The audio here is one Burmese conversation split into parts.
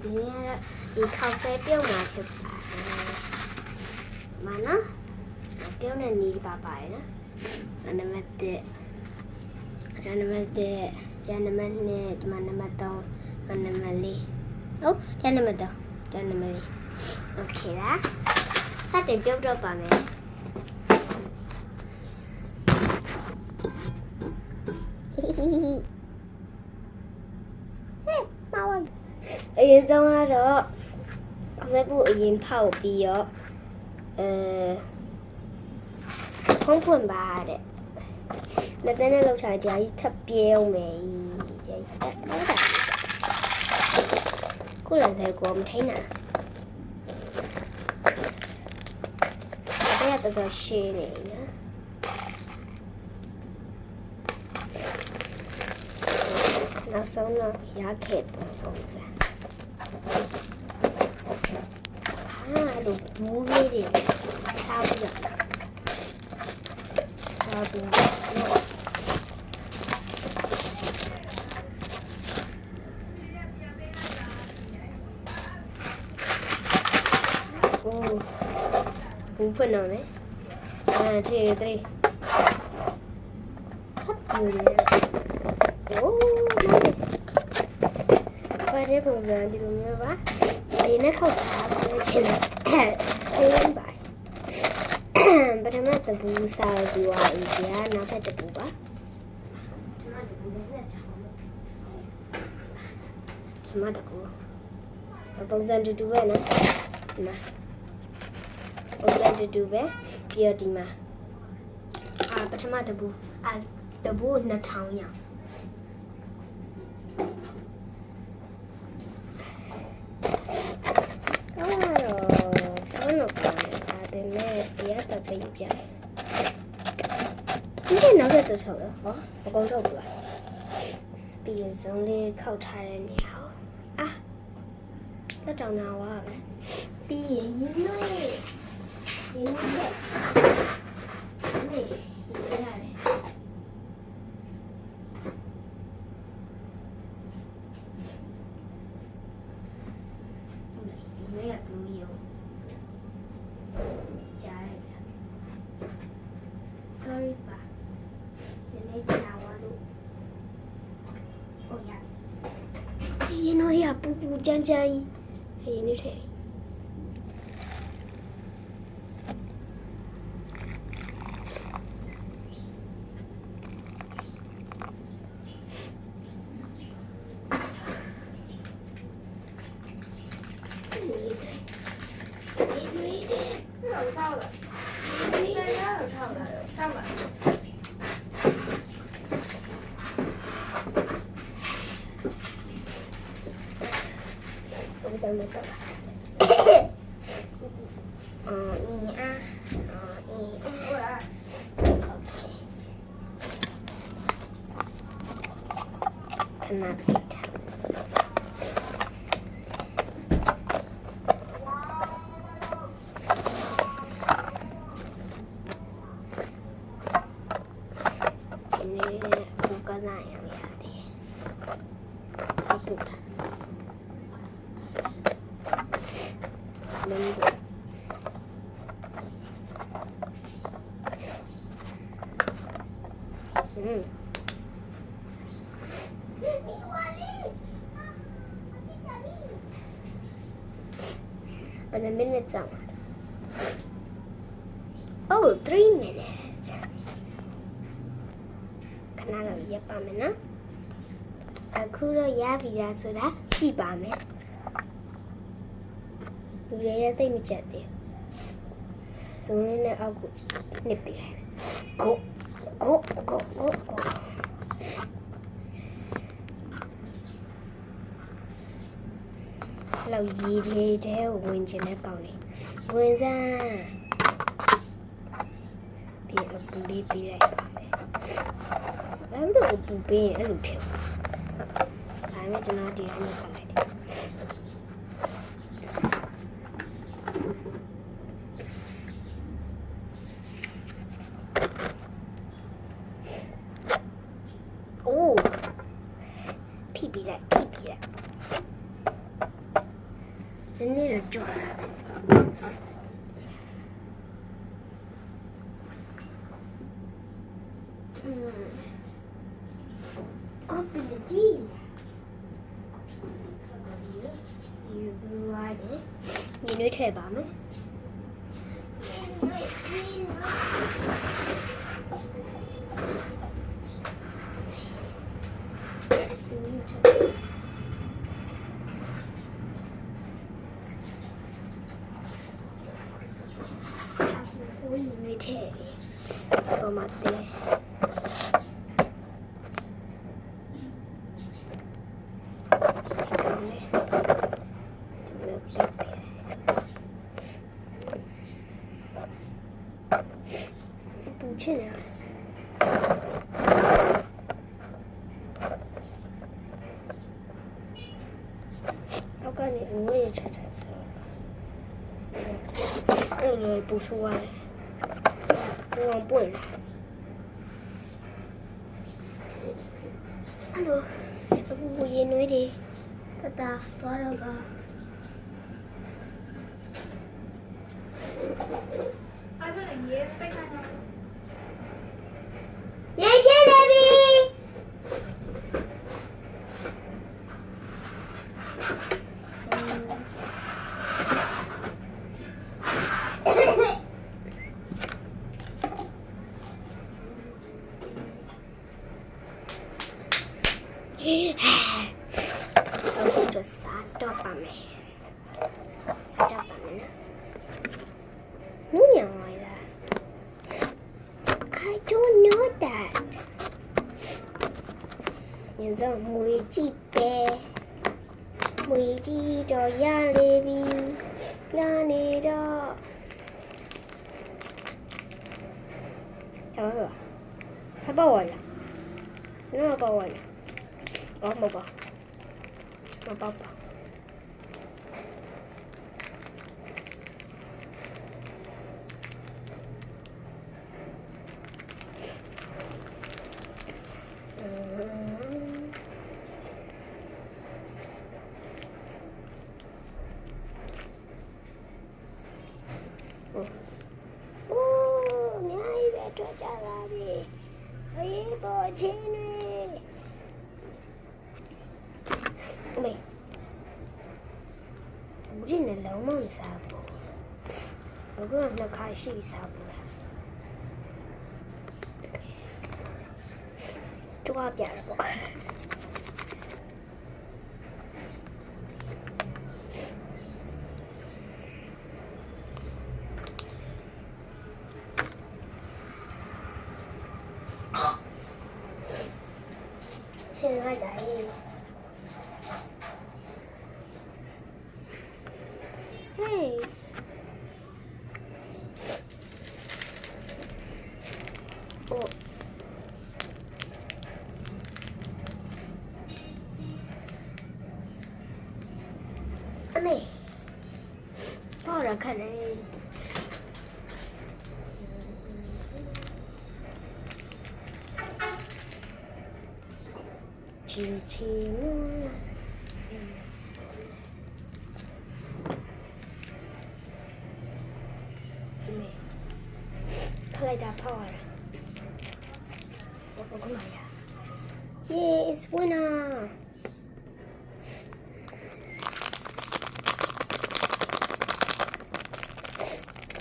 ဒီနေ့ကတော့ဒီခောက်ဆဲပြုတ်မှာဖြစ်ပါနော်ပြုတ်နေနေပါပါတယ်နော်နံပါတ်1နံပါတ်2ကျန်နံပါတ်2ဒီမှာနံပါတ်3နံပါတ်4ဟုတ်ကျန်နံပါတ်3ကျန်နံပါတ်4โอเคလားစတင်ပြုတ်တော့ပါမယ်အရင်ဆုံးကတော့စက်ဖို့အရင်ဖောက်ပြီးတော့ဖုံးဖွင့်ပါတဲ့လက်သေးနဲ့လောက်ချာကြာကြီးထပ်ပြဲအောင်မယ်ကြာကြီးဟုတ်တာခုလည်းသေးကိုမထိန်းနိုင်အဲ့ဒါတော့ရှင်းနေနော်နောက်ဆုံးတော့ရခဲ့ပုံစံလိုဘူးလေးတွေစားပြီးတော့စားပြီးဘူးဖွင့်တော့မယ်1 2 3ဟပ်ဘူးလေโอ้ဘာလဲပုံစံဒီလိုမျိုးပါဒီနဲ့ခောက်စားပေးချင်တယ်အေးပါပထမတပူစားပြီးသွားပြီကြာနောက်ထပ်တပူပါဒီမှာတပူပုံစံတူတူပဲနော်ဒီမှာပုံစံတူတူပဲပြီးတော့ဒီမှာပထမတပူတပူ2000ရပေးကြတယ်ဒီနေ့နောက်ရက်တော့ထုတ်တော့ဟောအကုန်ထုတ်ပြီလားပြီးရင်ဇုံးလေးခောက်ထားတဲ့နေရာလက်တောင်နာဝါပဲပြီးရင်ရင်းနှွေးနေရတယ်sorry ပါဒီနေ့ကြာဝါလို့ဟိုရဒီရင်တော့ရပူပူကြမ်းကြမ်းကြီးဒီနေ့ထဲBut a minute's out. Oh, 3 minutes. Can I go yep, I'm in a cool yavida so that cheap on it. You think me chat there. So, I'll go nippy. Go. လောက်ရေးသေးတဲ့ဝင်ကျင်တဲ့ကောင်းလေးဝင်စမ်းပြီးအပူလေးပေးလိုက်ပါမယ်။ဘာလို့အပူပေးရင်အဲ့လိုဖြစ်။ဒါနဲ့ကျွန်တော်ဒီတိုင်းနဲ့ပတ်လိုက်တယ်။ အိုးဖိပြီးလိုက် နေ့တော့ကြောက်တာOpen the deal. You ride it. You need to buy me. You need to go my day. Puccina. How can it wait at it? Rồi bù xua này. Ngon bùi. Alo. Aku bùi nói đi. Tata, có đâu cả. Yeah, yeah, baby. Aku udah sadar pame. Sadar pame na. Nunya wala. I don't know that. Nhìn ra mùi chi tè. Mùi chi cho ya levi. La nè đó. Chào mọi người. Hãy bao rồi. Nó là bao rồi. Một bao. Một bao. Nhai về cho cha la đi. Ấy bò trên này. Mày. 우리 는 너무 사고. 이거는 나 가시 사고라. 조합이 안 보. 신나다. Hey. Oh. Này. Có là cái này. Chi mua. Play that power. Yeah, it's winner.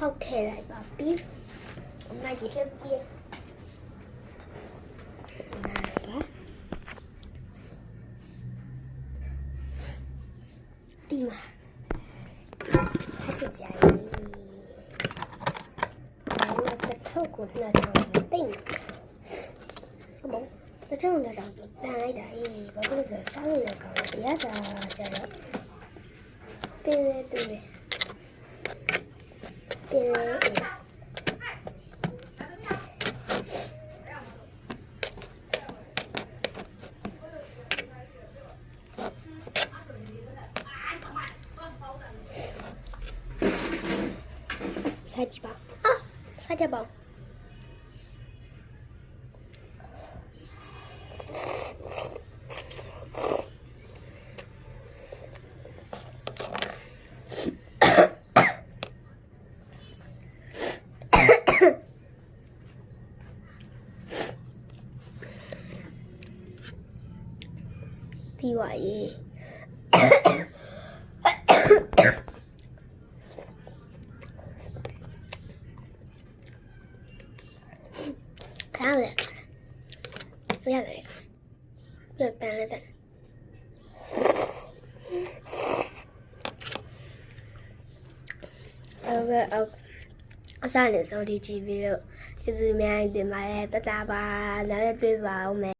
Okay, lại bảo bí. Hôm nay chị thêm kia. Tim à. Hai cái gì? Của là tròn gì tinh không bóng tôi trông là tròn gì đây đấy và bây giờ sáng là còn tía là chờ đó tê 사지 마. 아, 사자 봐. ပြီးပါရဲ့看了，不要来，这搬了的。我上年收的机币了，就是买的买的大把，拿来对吧？我买。